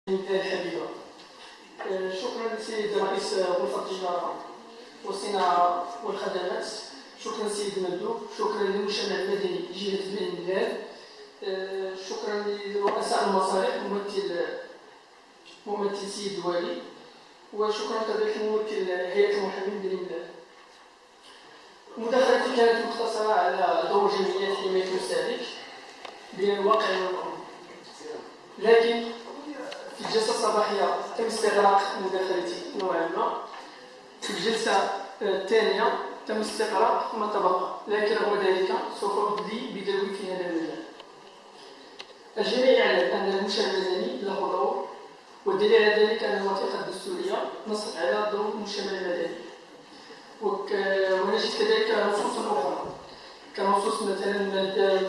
الحبيبة. شكرا لسيد رئيس غرفة التجارة والصناعة والخدمات، شكرا سيد مندوب، شكرا للمجتمع المدني جهة بني الميلاد، شكرا لرؤساء المصالح ممثل سيد الوالي، وشكرا كذلك لممثل هيئة المحامين بني الميلاد. مداخلتي كانت مختصرة على دور جمعيات حماية المستهلك بين الواقع والقانون، لكن في الجلسة الصباحية تم استغراق مداخلتي نوعا ما. في الجلسة الثانية تم استغراق ما تبقى، لكن رغم ذلك سوف أدلي بدلوي في هذا المجال. الجميع يعلم أن المجتمع المدني له دور، والدليل على ذلك أن الوثيقة الدستورية نصت على دور المجتمع المدني، ونجد كذلك نصوص أخرى كنصوص مثلا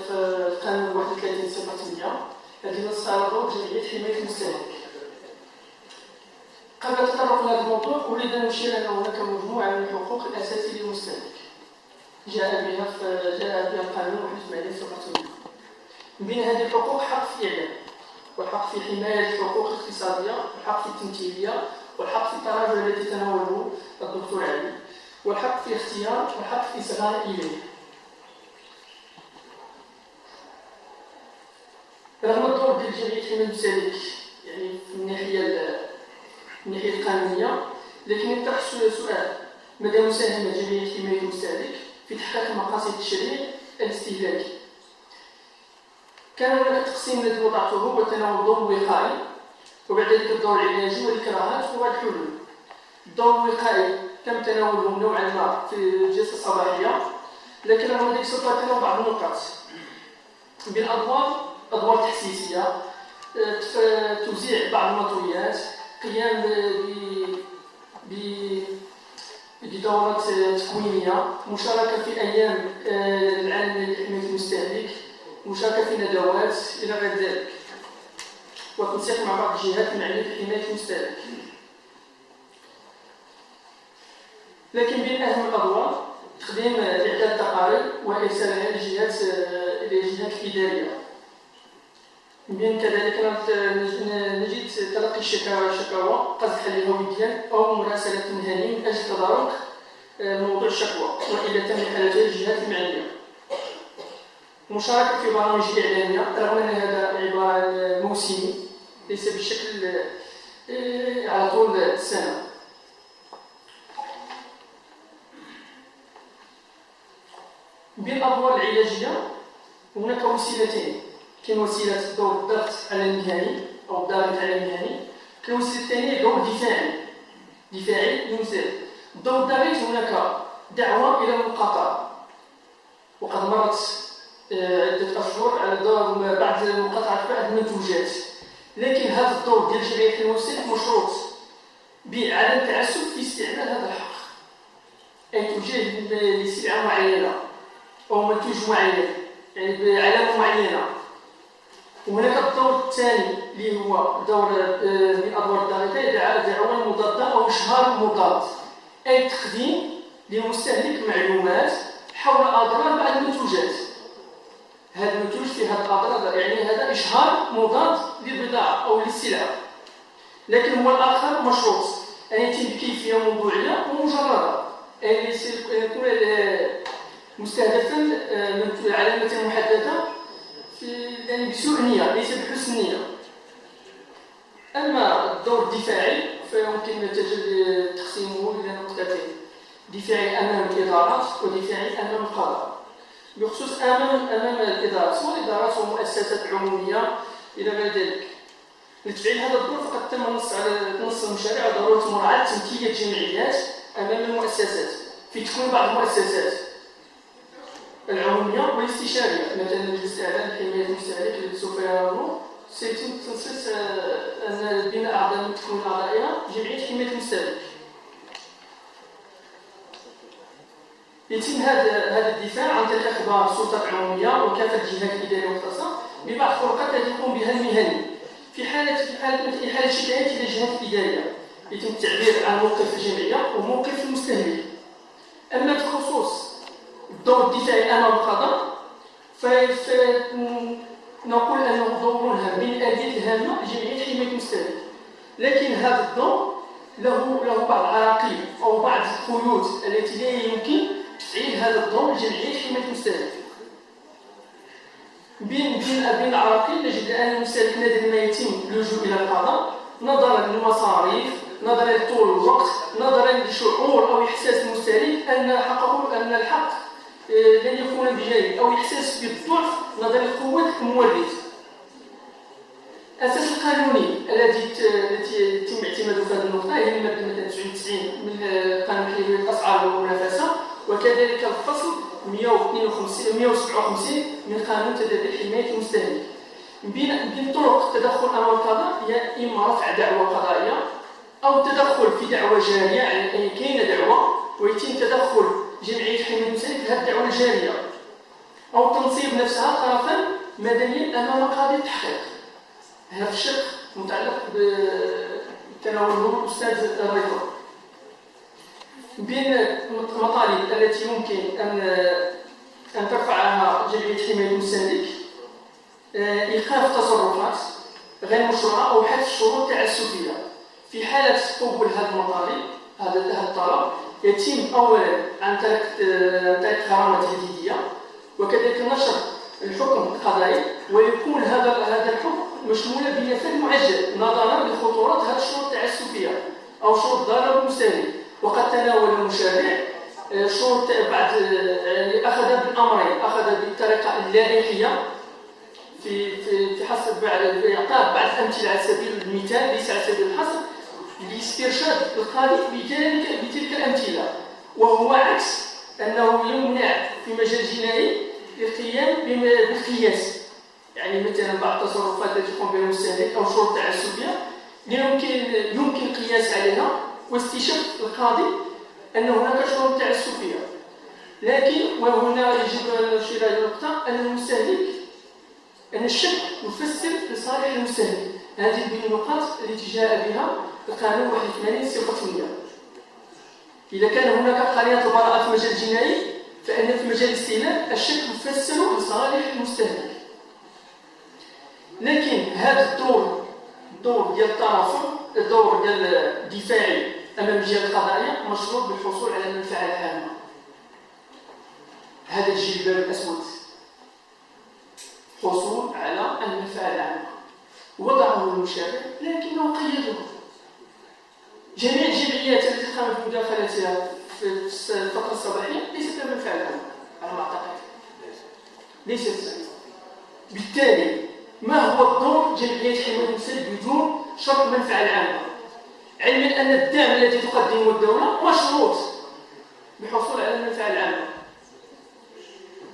في القانون 31/800 الذي نص على دور جمعية حماية المستهلك. قبل التطرق لهذا الموضوع أريد أن أشير أن هناك مجموعة من الحقوق الأساسية للمستهلك جاء بها القانون 31/800. من بين هذه الحقوق حق في الإعلام، والحق في حماية الحقوق الاقتصادية، والحق في التمثيلية، والحق في التراجع الذي تناوله الدكتور علي، والحق في الاختيار، والحق في الإصغاء إليه. رغم الدور ديال جمعية حماية المستهلك يعني في الناحية القانونية، لكن يطرح سؤال: مدى مساهمة جمعية حماية المستهلك في تحقيق مقاصد التشريع الاستهلاكي؟ كان هناك تقسيم الذي وضعته هو تناول الدور الوقائي، وبعد ذلك الدور العلاجي والإكراهات والحلول. الدور الوقائي تم تناوله نوعا ما في الجلسة الصباحية، لكن رغم ذلك سوف أتناول بعض النقاط. أدوار تحسيسية، توزيع بعض المطويات، قيام بدورات تكوينية، مشاركة في أيام العالمية لحماية المستهلك، مشاركة في ندوات إلى غير ذلك، والتنسيق مع بعض الجهات المعنية بحماية المستهلك. لكن بين أهم الأدوار تقديم إعداد تقارير وإرسالها للجهات الإدارية. من كذلك نجد تلقي الشكاوى، قصد حلها وديا أو مراسلة مهنية من أجل تدارك موضوع الشكوى وإلا تم حالتها للجهات المعنية. مشاركة في برامج إعلامية، رغم أن هذا عبارة موسمي ليس بشكل على طول السنة. بين الأدوار العلاجية هناك وسيلتين: كاين وسيلة دور الضغط على المهني أو الضغط على المهني، كاين الوسيلة الثانية دور دفاعي للمستهلك. الدور الضغط هناك دعوة إلى المقاطعة، وقد مرت عدة أشهر على دور بعض المقاطعة بعض المنتوجات، لكن هذا الدور ديال جمعية حماية المستهلك مشروط بعدم التعسف في استعمال هذا الحق، أي توجيه لسلعة معينة أو منتوج معين يعني بعلامة معينة. وهناك الدور الثاني اللي هو دور من أدوار الضغط، دعوة مضادة أو إشهار مضاد، أي تقديم للمستهلك معلومات حول أضرار بعض المنتوجات. هذا المنتوج فيه هذه الأضرار، يعني هذا إشهار مضاد للبضاعة أو للسلعة، لكن هو الآخر مشروط أن يتم بكيفية موضوعية ومجردة، أي يكون مستهدفا من علامة محددة يعني بسوء نية ليس بحسن نية. أما الدور الدفاعي فيمكن تقسيمه إلى نقطتين: دفاعي أمام الإدارات ودفاعي أمام القضاء. بخصوص أمام الإدارات والإدارات والمؤسسات العمومية إلى غير ذلك، لتفعيل هذا الدور فقد تم نص المشاريع على ضرورة مراعاة تمثيل الجمعيات أمام المؤسسات في تكوين بعض المؤسسات العمومية والاستشارية، مثلا مجلس الإعلام لحماية المستهلك الذي سوف يرى سيتم تنصيص أن بين أعضاء من تكون أعضائها جمعية حماية المستهلك. يتم هذا الدفاع عن طريق إخبار السلطات العمومية وكافة الجهات الإدارية المختصة ببعض الخروقات التي يقوم بها المهني في حالة شكايات إلى الجهات الإدارية. يتم التعبير عن موقف الجمعية وموقف المستهلك. أما بخصوص الدور الدفاعي أمام القضاء فنقول أنه دور هام من الآليات الهامة لجمعية حماية المستهلك، لكن هذا الدور له بعض العراقيل أو بعض القيود التي لا يمكن تفعيل هذا الدور لجمعية حماية المستهلك. بين العراقيل نجد أن المستهلك نادرا ما يتم اللجوء إلى القضاء نظرا للمصاريف، نظرا لطول الوقت، نظرا لشعور أو إحساس المستهلك أن الحق لن يكون بجانب، أو إحساس بالضعف نظرا لقوة المورد. الأساس القانوني التي يتم اعتماده في هذه النقطة هي المادة 99 من قانون حماية الأسعار والمنافسة، وكذلك الفصل 157 من قانون تدابير حماية المستهلك. بين طرق التدخل أمام القضاء هي إما رفع دعوى قضائية أو التدخل في دعوى جارية، يعني كاينة دعوى ويتم تدخل جمعية حماية المستهلك في هذه الدعوى الجارية، أو تنصيب نفسها طرفا مدنيا أمام قاضي التحقيق. هذا الشق متعلق بتناوله الأستاذ الرضا. بين المطالب التي يمكن أن ترفعها جمعية حماية المستهلك إيقاف تصرفات غير مشروعة أو حذف شروط تعسفية. في حالة قبول هذه المطالب هذا الطلب يتم أولا عن طريق غرامة تهديدية، وكذلك نشر الحكم القضائي، ويكون هذا الحكم مشمولا بنفاذ معجل نظرا لخطورة هذه الشروط التعسفية أو شروط ضرر المستهلك. وقد تناول المشرع شروط بعد أخذ بالأمرين، أخذ بالطريقة اللائحية في حسب إعطاء بعض الأمثلة على سبيل المثال ليس على سبيل الحصر لاسترشاد القاضي بتلك الأمثلة، وهو عكس أنه يمنع في مجال الجنائي القيام بالقياس. يعني مثلا بعض التصرفات التي يقوم بها المستهلك أو شروط تعسفية يمكن القياس عليها واستشف القاضي أن هناك شروط تعسفية، لكن وهنا يجب أن نشير إلى نقطة أن المستهلك أن الشك يفسر لصالح المستهلك. هذه من النقاط التي جاء بها القانون 81/08. إذا كان هناك قرينة البراءة في المجال الجنائي فإن في مجال الاستئناف الشك يفسر لصالح المستهلك. لكن هذا الدور ديال الترافع، الدور ديال الدفاعي أمام الجهة القضائية مشروط بالحصول على المنفعة العامة. هذا الجلباب الأسود، حصول على المنفعة العامة وضعه المشرع لكنه قيده. جميع الجمعيات التي قامت بمداخلتها في الفترة الصباحية ليست لها منفعة العامة على ما أعتقد، ليست. بالتالي ما هو الدور جمعية حماية المستهلك بدون شرط المنفعة العامة؟ علما أن الدعم الذي تقدمه الدولة مشروط بالحصول على المنفعة العامة.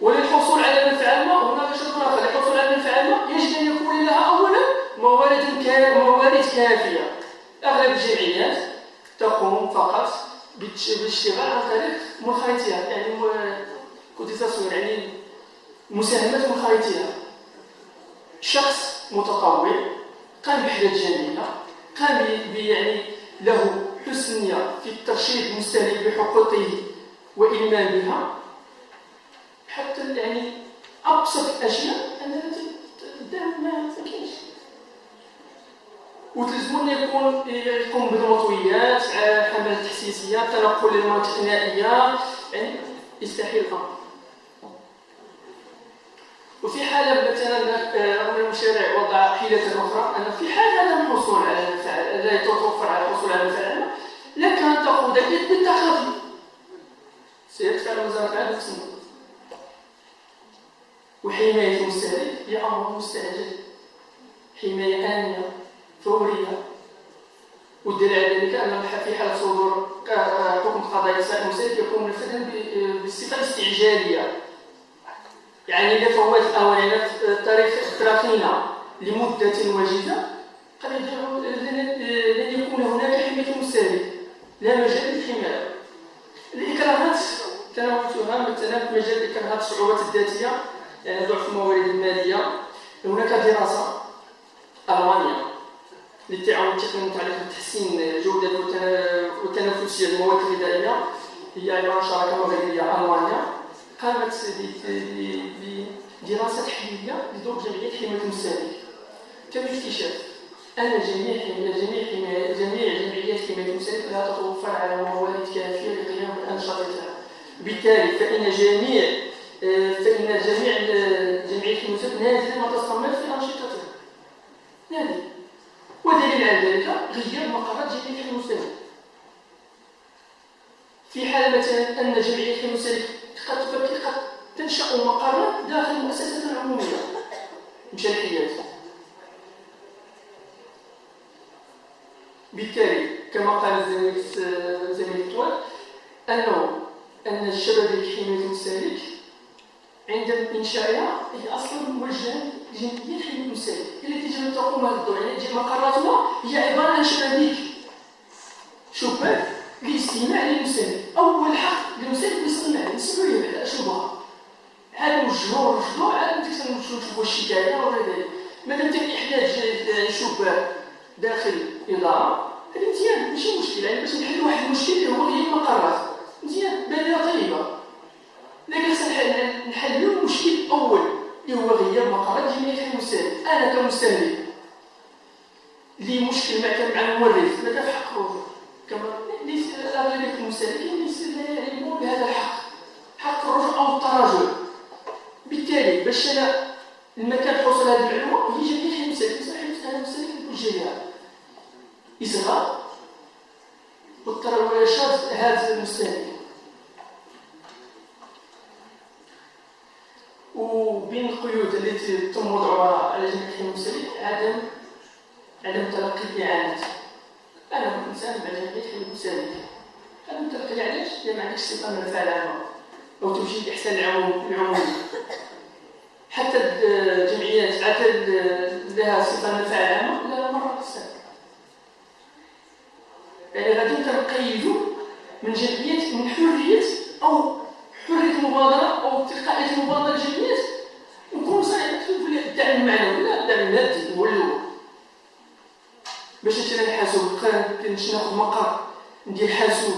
وللحصول على المنفعة العامة هناك شرط آخر، للحصول على المنفعة العامة يجب أن يكون لها أولا موارد كافية. أغلب الجمعيات تقوم فقط بالاشتغال عن طريق منخرطيها، يعني كوتيزاسيون، يعني مساهمات منخرطيها. شخص متطوع قام بحاجة جميلة، قام يعني له حسن نية في الترشيد المستهلك بحقوقه وإلمام بها، حتى يعني أبسط الأشياء أنها الدعم ما كاينش. وتلزمون يقوم بالمطويات، حملات تحسيسية، تنقل للمناطق النائية، يعني يستحيل الأمر. وفي حالة مثلا المشرع وضع حيلة أخرى أن في حال عدم الحصول على المنفعة، لا يتوفر على الحصول على المنفعة، لكن تأخذ اليد بالتقاضي، سيدفع وزارة العدل والتنمية. وحماية المستهلك هي أمر مستعجل، حماية آنية فورية. والدليل على ذلك أن في حالة صدور حكم قضائي المستهلك يكون منفذا بالصفة الاستعجالية، يعني إذا فوت الأوان تراخينا لمدة وجيزة قد لن يكون هناك حماية المستهلك، لا مجال للحماية. الإكراهات تناولتها مثلا في مجال الإكراهات الصعوبات الذاتية، يعني ضعف الموارد المالية. هناك دراسة ألمانية للتعاون التقني المتعلق بتحسين جودة وتنافسية المواد الغذائية، هي عبارة عن شراكة مغربية ألمانية قامت بدراسة تحليلية لدور جمعية حماية المستهلك. كم اكتشاف أن جميع جمعيات حماية المستهلك لا تتوفر على موارد كافية لقيام بأنشطتها. بالتالي فإن جميع جمعيات المستهلك نادرا ما تستمر في أنشطتها. نادرا. ودليل على ذلك غياب مقرات جمعية المستهلك. في حال مثلا أن جمعية المستهلك قد تنشأ مقرا داخل المؤسسة العمومية مشان الحياد. بالتالي كما قال زميل طوال أن الشبكة حماية المستهلك عند إنشائها هي أصلا موجهة لجمعية حماية المستهلك التي تجب أن تقوم هذا الدور. يعني مقراتها هي عبارة عن شباك لاستماع للمستهلك. أول حق للمستهلك بالاستماع، نسمعوا ليه بعد أشوبها عاد نوجهوا عاد نشوفوا الشكاية ولا ذلك. مادام كان إحداث شباك داخل إدارة هذا مزيان ماشي مشكلة، يعني باش نحلوا واحد المشكل اللي هو غياب المقرات مزيان بادرة طيبة. لكن خصنا نحلوا المشكل الأول اللي هو غياب مقرات جمعية المستهلك. أنا كمستهلك لي مشكل مع المورد ماذا في حق الرجوع؟ كما ليس أغلبية المستهلكين ليس يعلمون بهذا الحق، حق الرجوع أو التراجع. بالتالي باش أنا المكان حصل هذه المعلومة هي جمعية المستهلك. صحيح أنا مستهلك الجهة إصغاء والتراجعات هذا المستهلك. وبين القيود التي تم وضعها على جمعية المستهلك عدم تلقي الإعانات. أنا إنسان مع جمعية المستهلك، أنا تلقي علاش؟ لأن ما عندكش صفة منفعة العامة أو توجيه الإحسان العمومي. حتى الجمعيات عاد لها صفة منفعة العامة لا مرة في السنة. يعني غادي نقيدوا من جمعيات من حرية المبادرة أو تلقائية المبادرة الجمعيات ونكون صحيح نكتب الدعم المعنوي لا الدعم المادي هو الأول. باش مثلا نحاسب كنمشي ناخذ مقر ندير حاسوب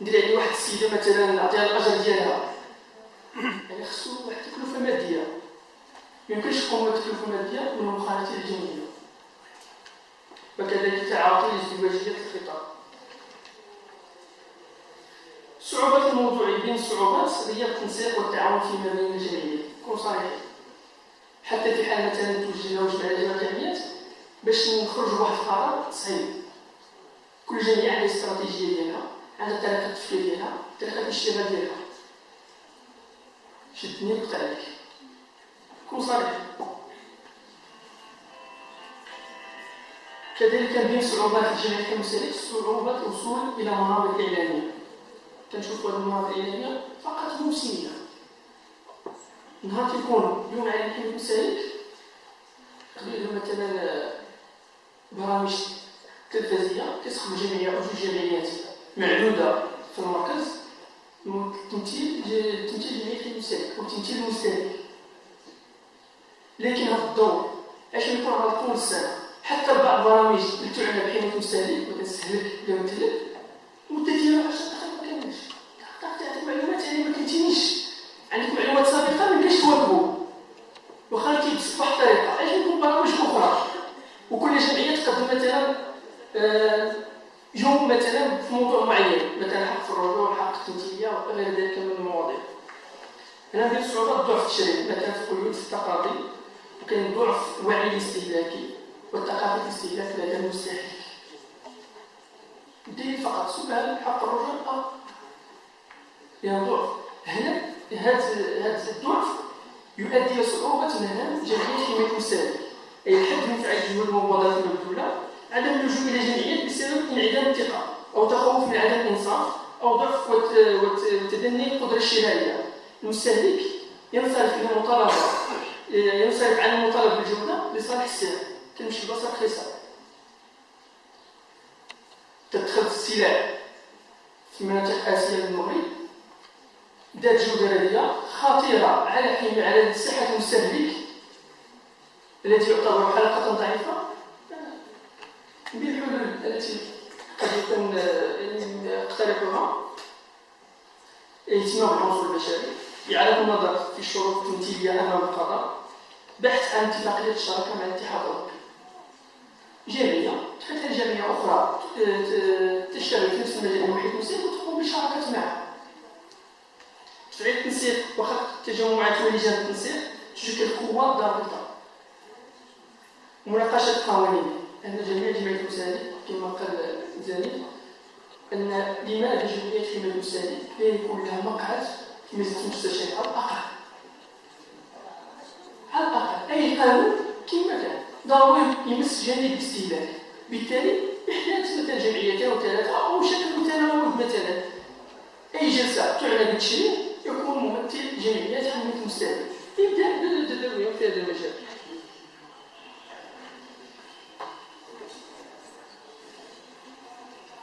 ندير عليه واحد السيده مثلا نعطيها الاجر ديالها، يعني خصو واحد التكلفه ماديه. ميمكنش تقوم بتكلفه ماديه من مخالفه الجمعيه. وكذلك تعاطي ازدواجيه الخطاب. صعوبات الموضوع بين الصعوبات هي التنسيق والتعاون فيما بين الجمعيات. كون صريح حتى في حال مثلا توجهنا وجمع الجمعيات باش نخرجوا بواحد القرار صعيب. كل جمعيه عندها استراتيجيه ديالها، عندها طريقه التفكير ديالها، طريقه الاشتغال ديالها. شدني نقطع عليك كون صريح. كذلك بين صعوبات الجمعيه المستهلك صعوبه الوصول الى منابر اعلاميه. كنشوفوا هذه المنابر الاعلاميه فقط موسميه. نهار يكون يوم على الجمعيه المستهلك قبل مثلا برامج تلفزيونية كتخرج جمعية أو جوج جمعيات معدودة في المركز تمثيل جمعية المستهلك أو تمثيل المستهلك. لكن هذا الدور علاش يكون على طول السنة. حتى بعض البرامج اللي تعنى بحماية المستهلك وتسهلك ولا مثلك مدة ديالها 10 دقائق ما كانش تعطي معلومات. يعني ما كنتينيش عندك معلومات سابقة ما كاينش توافقوا واخا كيبس بواحد الطريقة. علاش يكون برامج أخرى وكل جمعية تقدم مثلا يوم مثلا في موضوع معين مثلا حق في الرجوع حق التمثيلية وغير ذلك من المواضيع. هنا كاين صعوبات ضعف التشريع مثلا في قيود التقاضي وكاين ضعف الوعي الاستهلاكي والثقافة الاستهلاك لدى المستهلك. دير فقط سؤال حق الرجوع يعني ضعف. هنا هذا الضعف يؤدي إلى صعوبة مهام جمعية حماية المستهلك. أي الحد من فعل جهود المبادرات المبذولة، عدم اللجوء إلى جمعيات بسبب انعدام الثقة أو تخوف من عدم الإنصاف أو ضعف وتدني القدرة الشرائية. المستهلك ينصرف عن المطالبة بالجودة لصالح السعر. تمشي البصر رخيصة. تدخل السلع في مناطق آسيا المغرب ذات جودة رديئة خطيرة على صحة المستهلك التي يعتبر حلقة ضعيفة. بالحلول التي قد يكون اقترحها اهتمام العنصر البشري، إعادة النظر في الشروط التمثيلية أمام القضاء، بحث عن اتفاقية الشراكة مع الاتحاد الأوروبي. جمعية تحتاج جمعية أخرى تشتغل في نفس المجال المحيط التنسيق وتقوم بشراكة معها. تفعيل التنسيق وخاصة التجمعات ولجان التنسيق تشكل قوة ضابطة. مناقشة القوانين أن جميع جمعيات المساعدة كما قال زميل أن لماذا جمعيات في مجال المساعدة لا يكون لها مقعد في مجلس المستشارين على الأقل. على الأقل أي قانون كما كان ضروري يمس جانب الاستهلاك، بالتالي إحداث مثلا جمعيتين أو ثلاثة أو شكل متناوب مثلا أي جلسة تعنى بالتشريع يكون ممثل جمعيات حماية المستهلك يبدأ بالتدرب في هذا المجال.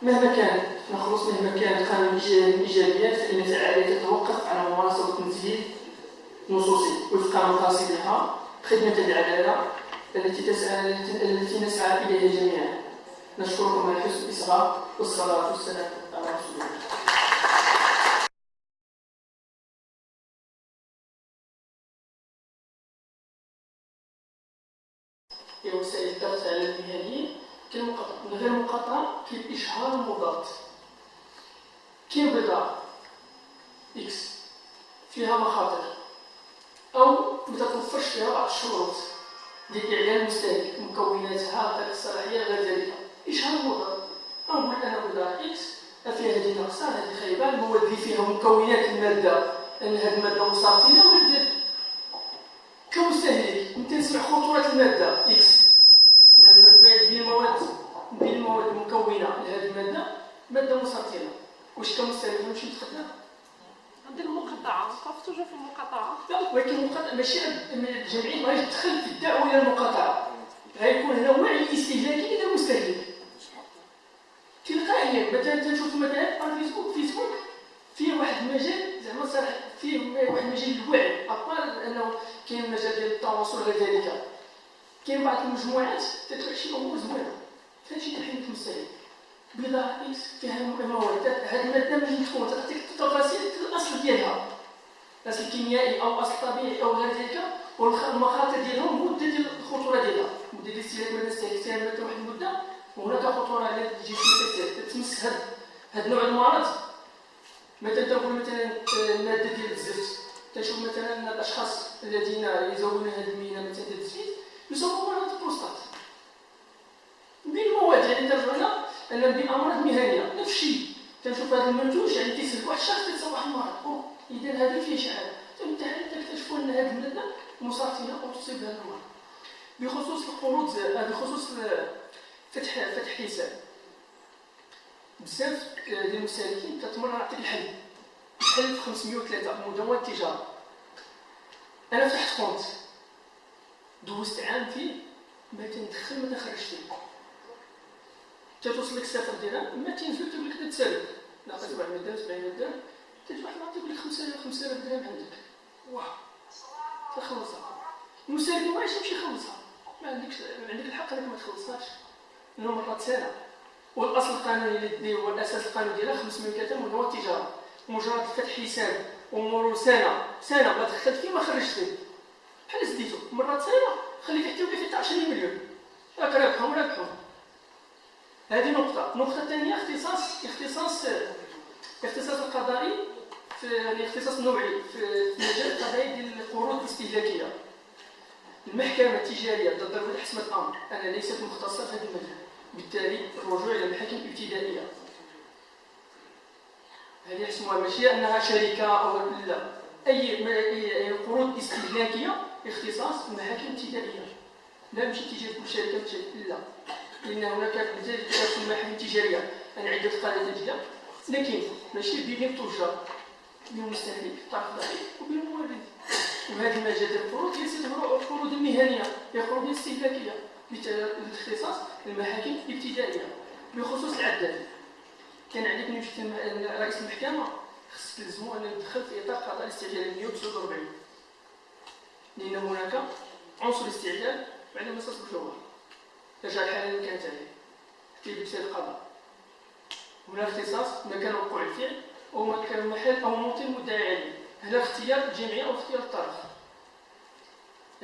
مهما كان قانون الإيجابيات فإن فعاليته تتوقف على ممارسة تنفيذ نصوصي وفق مقاصدها خدمة العدالة التي نسعى إليها جميعا. نشكركم على حسن الإصغاء والصلاة والسلام على رسول الله. وسائل الضغط على المهنيين من غير مقاطعة كالإشهار المضاد. كاين بضاعة إكس فيها مخاطر أو ما تتوفرش فيها بعض الشروط ديال إعلان المستهلك مكوناتها طريقة الصلاحية غير ذلك إشهار مضاد. نقول أنا بضاعة إكس فيها هذه نقصان هذه خايبة المواد اللي فيها مكونات المادة أن هذه المادة مسرطنة وغير ذلك. كمستهلك أنت تسمع خطورة المادة إكس بين المواد المكونة لهذه المادة مادة مسرطنة. واش كمستهلك نمشي نتخدم؟ عندك المقاطعة، صافي توجور في المقاطعة. لا ولكن المقاطعة ماشي الجمعية ما تدخل في الدعوة إلى المقاطعة. غيكون هنا وعي استهلاكي لدى المستهلك. تلقائيا مثلا تنشوف مثلا على فيسبوك فيه واحد المجال زعما صراحة فيه واحد المجال الوعي أبار أنه كاين مجال ديال التواصل غير ذلك. كاين بعض المجموعات تدخل شي أمور زوينة فهادشي ديال حماية المستهلك. بضاعة إكس فيها المواد هذه المادة ملي تكون تعطيك التفاصيل الأصل ديالها الأصل الكيميائي أو أصل طبيعي أو غير ذلك والمخاطر ديالهم المدة ديال الخطورة ديالها المدة ديال الاستهلاك مادة استهلاكية مادة واحد المدة وهناك خطورة على الجسم تمس هاد النوع المرض. مثلا تنقول مثلا المادة ديال الزفت تنشوف مثلا الأشخاص الذين يزورون هذه المهنة مثلا ديال الزفت يصابون مرض البروستات بالمواد يعني ترجعنا أن بأمراض مهنية نفس الشيء تنشوف هذا المنتوج يعني تيسلك واحد الشخص تيتصاب المرض إذا هذا فيه شعار تكتشفوا أن هذه المادة مسرطنة أو تصيب هذا المرض. بخصوص القروض بخصوص فتح حساب بزاف ديال المستهلكين تتمر نعطيك الحل في 503 مدونة التجارة. أنا فتحت كونت دوزت عام فيه ما تندخل ما تخرجش فيه تتوصل لك السفر ديالها ما تنزل تقول لك تسالك نعطيك 700 درهم 700 درهم تتبع نعطيك لك 5000 درهم عندك واه تخلصها. المستهلك ما يمشي يخلصها ما عندك الحق انك ما تخلصهاش لانه مرات سنه والاصل القانوني هو الاساس القانوني ديالها 503 مدونة التجاره. مجرد فتح حساب ومرور سنه ما دخلت فيه ما خرجت فيه بحال سديتو مرات سنه خليك حتى يولي فيه 10 مليون راك رابحهم. هذه نقطة. النقطة الثانية اختصاص القضائي يعني اختصاص نوعي في مجال القضايا ديال القروض الاستهلاكية. المحكمة التجارية ضد ضرورة حسم الأمر أنا ليست مختصة في هذا المجال بالتالي الرجوع إلى المحاكم الابتدائية. هذه اسمها ماشي أنها شركة أو لا أي قروض استهلاكية اختصاص المحاكم الابتدائية لا ماشي تجي كل شركة لا لأن هناك بزاف ديال المحاكم التجارية أنا عدة قضايا تجارية لكن ماشي بين التجار بين المستهلك الطرف ضعيف وبين المورد. وهذا المجال ديال القروض ليست القروض المهنية هي قروض استهلاكية باختصاص المحاكم الابتدائية. بخصوص العداد كان عندك مشكل رئيس المحكمة خصك تلزمو أن يدخل في إطار قضاء الاستعجال 149 لأن هناك عنصر الاستعجال وعندما مساس بالجوهر رجع الحالة اللي كانت عليه في بسبب القضاء. هنا اختصاص مكان وقوع الفعل أو مكان محل أو موطن مدعي عليه. هنا اختيار الجمعية أو اختيار الطرف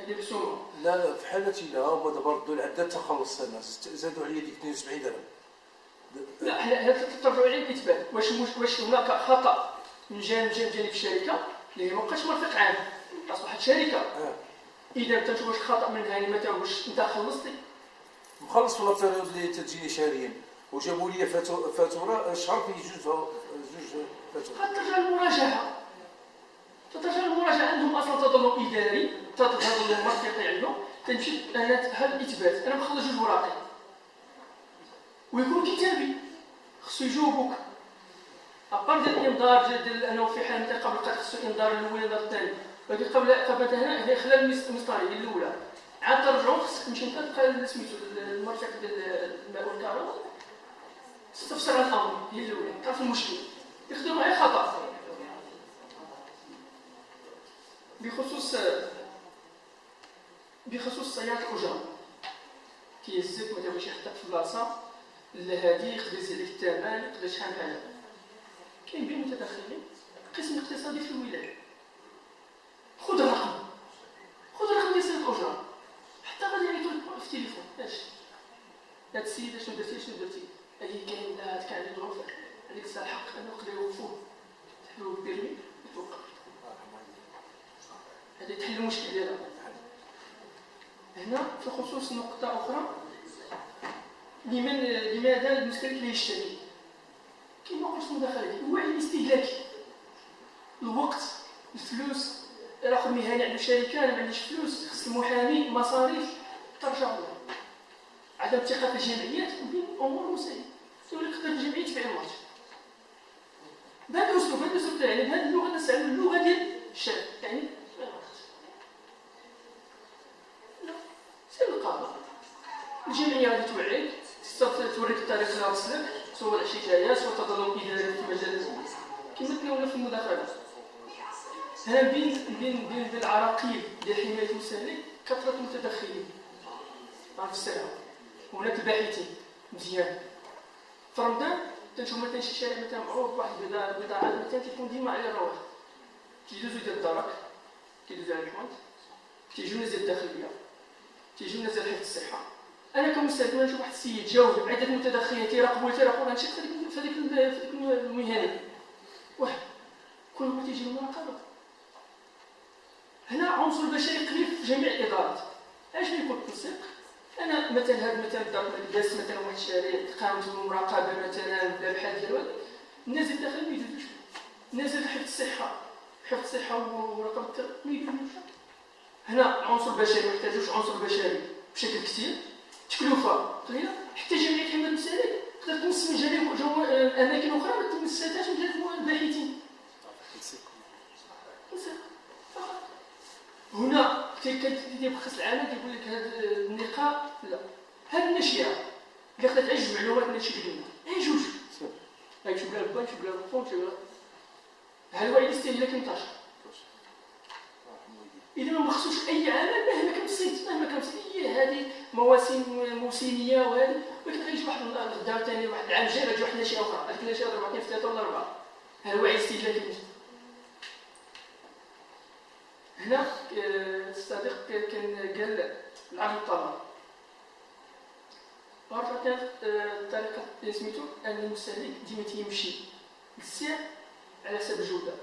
ديال السومه. لا في حالتي لا، هما دابا ردوا العداد تخلص انا زادوا عليا ديك 72 درهم. لا هذا ترجعوا عليه الاثبات واش هناك خطا من جانب الشركه اللي ما بقاش مرفق عام اصبحت شركه. اذا تنشوف واش خطا من يعني مثلا واش انت خلصتي مخلص في البيريود اللي تجيني شهريا وجابوا لي فاتوره شهر فيه جوج فاتوره. ترجع المراجعه عندهم اصلا تظلم اداري تظلم مرفقي عندهم تمشي هذا الاثبات انا مخلص جوج وراقي ويكون كتابي خصو يجاوبوك ابار ديال الانذار ديال انه في حال مثلا قبل القطع خصو الانذار الاول الانذار الثاني ولكن قبل هنا هي خلال المسطريه الاولى عاد ترجعوا خصك تمشي انت تلقى سميتو المرفق ديال الماء والكهرباء تستفسر عن الامر هي الاولى تعرف المشكل يخدموا غير خطا بخصوص سيارة الأجرة كيهزك ما تبغيش يحطك في بلاصة لا هادي يقدر يزيد لك الثمن يقدر شحال حاجة. كاين بين متداخلين قسم اقتصادي في الولاية خذ الرقم ديال سيارة الأجرة حتى غادي يعيطوا لك في التليفون هاد السيدة شنو درتي هي كاين لا كان عنده ظروف هذيك الساعة الحق أنه يقدر يوقفوه تحلوا البيرمي يتوقف هذا تحل المشكل ديالها. هنا في خصوص نقطة أخرى لماذا المستهلك لا يشتري؟ كما قلت مداخلة الوعي الاستهلاكي الوقت الفلوس رقم مهني عنده شركة أنا ما عنديش فلوس خص المحامي مصاريف ترجع له عدم ثقة في الجمعيات وبين أمور مسائل تقول لك تقدر الجمعية تبيع الماتش بهذا الأسلوب يعني بهذه اللغة نستعمل اللغة ديال الشارع يعني سير القضاء الجمعية غادي توعيك توريك الطريق اللي غتسلك سواء العشيشايات سواء تظلم إداري في مجال كما تناولنا في المداخلات. هنا بين العراقيل ديال حماية المستهلك كثرة المتدخلين في السلعة وهناك الباحثين مزيان في رمضان تنشوف مثلا شي شارع مثلا معروض واحد البضاعات مثلا كيكون ديما عليه الرواتب كيدوزو ديال الدرك كيدوزو على الحوانت كيجيو الناس ديال الداخلية تيجيو الناس ديال حفظ الصحة. أنا كمستهلك نشوف واحد السيد جاوب عدة متدخلين تيراقبوا هادشي في هذيك المهنة واحد كل ما تيجي المراقبة. هنا عنصر بشري قليل في جميع الإدارات. اش يكون التنسيق؟ أنا مثلا هذا مثلا الدار داز مثلا واحد الشارع قامت بالمراقبة مثلا ولا بحال ديال هذا الناس الداخل ما يديروش الناس ديال حفظ الصحة ومراقبة ما يديروش. هنا عنصر بشري محتاجوش عنصر بشري بشكل كثير تكلفة قليلة حتى جمعية حماية المستهلك تقدر تمس من جانب أماكن أخرى ما تمساتهاش من جانب الباحثين. هنا كيبخص العالم كيقول لك هذا النقاء لا هذه النشيئة اللي خدات عجز معلومات من شي كلمة أي جوج نشوف لها البان نشوف لها الفون نشوف لها هل الوعي الاستهلاكي انتشر. إذا ما مخصوش أي عمل مهما كان بسيط هي هذه مواسم موسمية وهذه ولكن غيجي واحد الدار ثاني واحد العام جاي غتجي واحد النشيئة أخرى هذيك النشيئة ضربها كاين في 3 ولا 4 هل الوعي الاستهلاكي هنا الصديق كان قال العرض الطلب عرفت كانت الطريقة اللي سميتو أن المستهلك ديما تيمشي للسعر على حسب الجودة.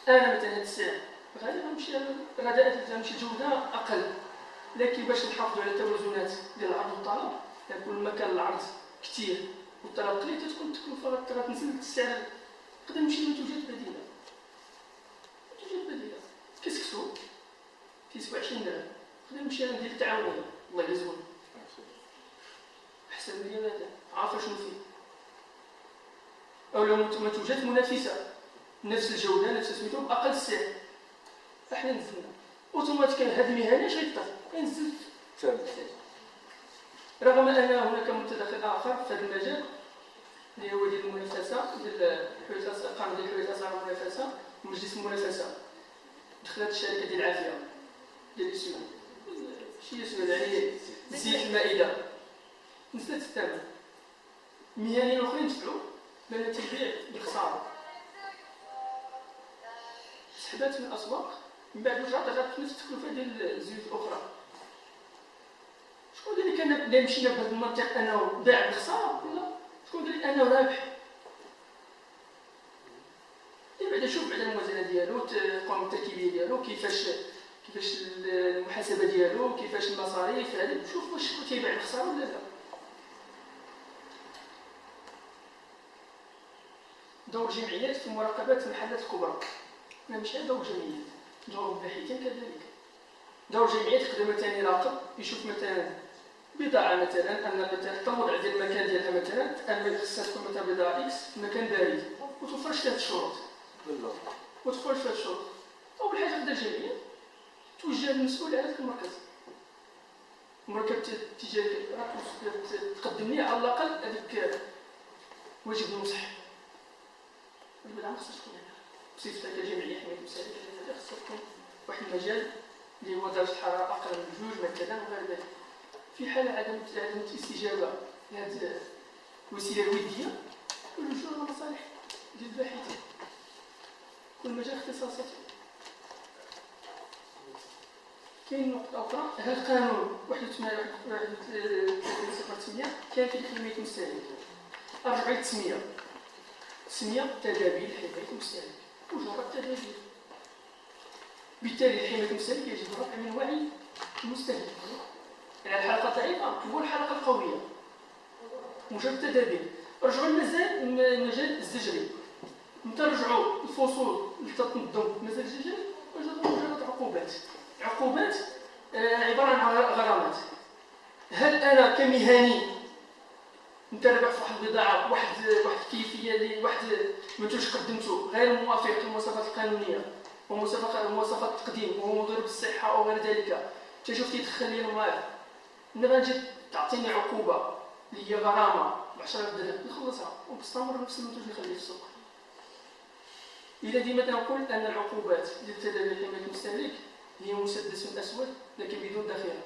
أنا مثلا هاد السعر غادي غنمشي الجودة أقل لكن باش نحافظوا على التوازنات ديال العرض والطلب كل ما كان العرض كثير والطلب قليل تكون التكلفة غتنزل السعر نقدر نمشي لمنتوجات بديلة كيسكسو 20 درهم نقدر نمشي ندير التعاونية الله يجزوني أحسن مليون هذا عارفة شنو فيه أو لو منتوجات منافسة نفس الجودة نفس سميتو بأقل السعر فاحنا نزلنا اوتوماتيكيا هذه المهنه اش غيطيح ينزل رغم ان هناك متدخل اخر في هذا المجال اللي هو ديال المنافسه ديال قانون ديال الحويجات اسعار المنافسه مجلس المنافسه دخلت الشركه ديال العافيه ديال السوق شي يسمى يعني زيت المائده نزلت الثمن مهنيين اخرين دفعوا بان تيبيع بخساره سحبات من الاسواق من بعد رجعت نفس التكلفه ديال الزيوت الاخرى. شكون اللي كان اللي مشينا بهذا المنطق انه باع بالخساره ولا شكون قال لك انه رابح؟ بعدا شوف بعدا الموازنه ديالو، القوائم التركيبيه ديالو، كيفاش المحاسبه ديالو، كيفاش المصاريف هذه، شوف واش تيباع بالخساره ولا لا. دور الجمعيات في مراقبه المحلات الكبرى، ماشي دور الجمعيات، دور الباحثين كذلك. دور الجمعيات يقدر مثلا يراقب، يشوف مثلا بضاعه مثلا ان مثلا الوضع ديال المكان ديالها مثلا ان خصها تكون مثلا بضاعه اكس في مكان بارد وتوفرش فيها الشروط وتوفرش فيها الشروط. اول حاجه غدا الجمعيه توجه المسؤول على ذاك المركز، المركز تجي تقدم لي على الاقل هذاك واجب المصح. بالعكس خصها تكون بصفتها كجمعيه حمايه المسالك خصها تكون واحد المجال اللي هو درجه الحراره اقل من 2 مثلا وغير ذلك. في حال عدم الاستجابه لهذه الوسيله الوديه والرجوع للمصالح ديال الباحثين كل مجال اختصاصاته. كاين نقطه اخرى، هذا القانون 81 كان في حمايه المستهلك. ارجع للتسميه، التسميه تدابير حمايه المستهلك، مجرد تدابير. بالتالي حمايه المستهلك يجب رفع من وعي المستهلك. يعني الحلقه الضعيفه هو الحلقه القويه، مجرد تدابير. رجعوا المجال الزجري، نرجعوا الفصول لتنظم المجال الزجري، مجرد عقوبات. عقوبات عباره عن غرامات. هل انا كمهني نتابع في واحد البضاعه واحد الكيفيه لواحد منتوج قدمته غير موافق للمواصفات القانونيه ومواصفات التقديم وهو مضر بالصحه او غير ذلك، تشوف تيدخل لي المال، دابا نجي تعطيني عقوبه اللي هي غرامه ب 10,000 درهم نخلصها ونستمر بنفس المنتوج نخليه في السوق. الى ديما تنقول ان العقوبات ديال تدابير حمايه المستهلك هي مسدس اسود لكن بدون ذخيره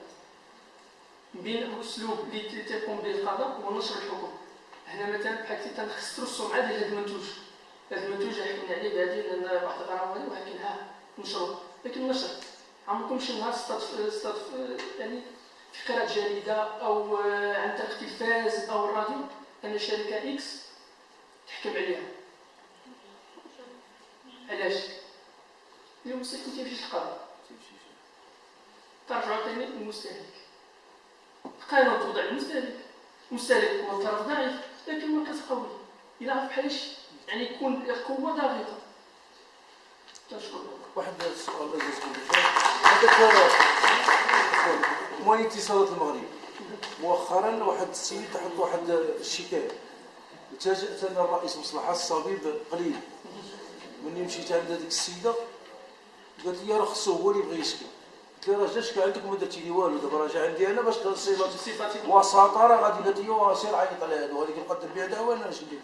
بين الاسلوب اللي تقوم به القضاء ونشر الحكم. هنا مثلا بحال تنخسروا السمعه ديال هذا المنتوج، هذا المنتوج حكمنا عليه بهذه لان واحد الغرامه ولكن ها نشروا، لكن النشر عمركم شي نهار يعني في قراءة جريدة أو عن طريق التلفاز أو الراديو أن شركة إكس تحكم عليها. علاش؟ اليوم المستهلك ما تيمشيش للقضاء، ترجعوا ثاني للمستهلك. القانون توضع للمستهلك، المستهلك هو الطرف ضعيف لكن المركز قوي، إلا عرف بحالاش يعني يكون القوة ضاغطة. تشكر. واحد السؤال هذاك موانئ اتصالات المغرب مؤخرا واحد السيد حط واحد الشكايه، التجأت انا الرئيس مصلحه الصبيب قليل. مني مشيت عند هذيك السيده قالت لي راه خصو هو اللي يبغي يشكي. قلت لها راه جا شكى عندك وما درتي لي والو، دابا راه جا عندي انا باش صفاتي وساطه راه غادي. قالت لي سير عيط على هذا وهذيك نقدر بها دعوه انا اش ندير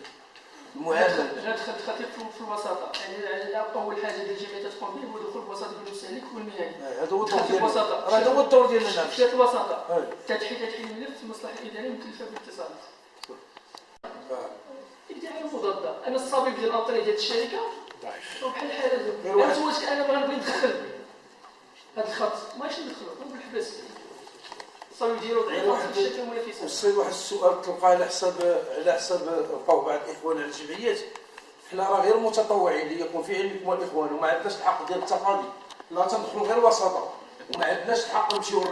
المعامله. دخلت خطير في الوساطه، يعني اول حاجه اللي الجمعيه تقوم به هو دخول الوساطه بين المستهلك والمهني. هذا هو الدور ديالنا، راه هذا هو الدور ديالنا. مشات الوساطه تحيل الملف في المصلحه الاداريه مكلفه بالاتصالات. ادعاء مضاده. انا الصبيب ديال الاوطاني ديال الشركه وبحال الحال هذا واش انا بغيت ندخل هذا الخط ماشي ندخلو هو بالحبس. الصبيب ديالو ضعيف واحد الشركه منافسه. وصل واحد السؤال تلقاه على حساب لقاو بعض الاخوان على الجمعيات. حنا راه غير متطوعين ليكون في علمكم الاخوان وما عندناش الحق ديال التقاضي، لا تندخلوا غير وساطه وما عندناش الحق نمشيو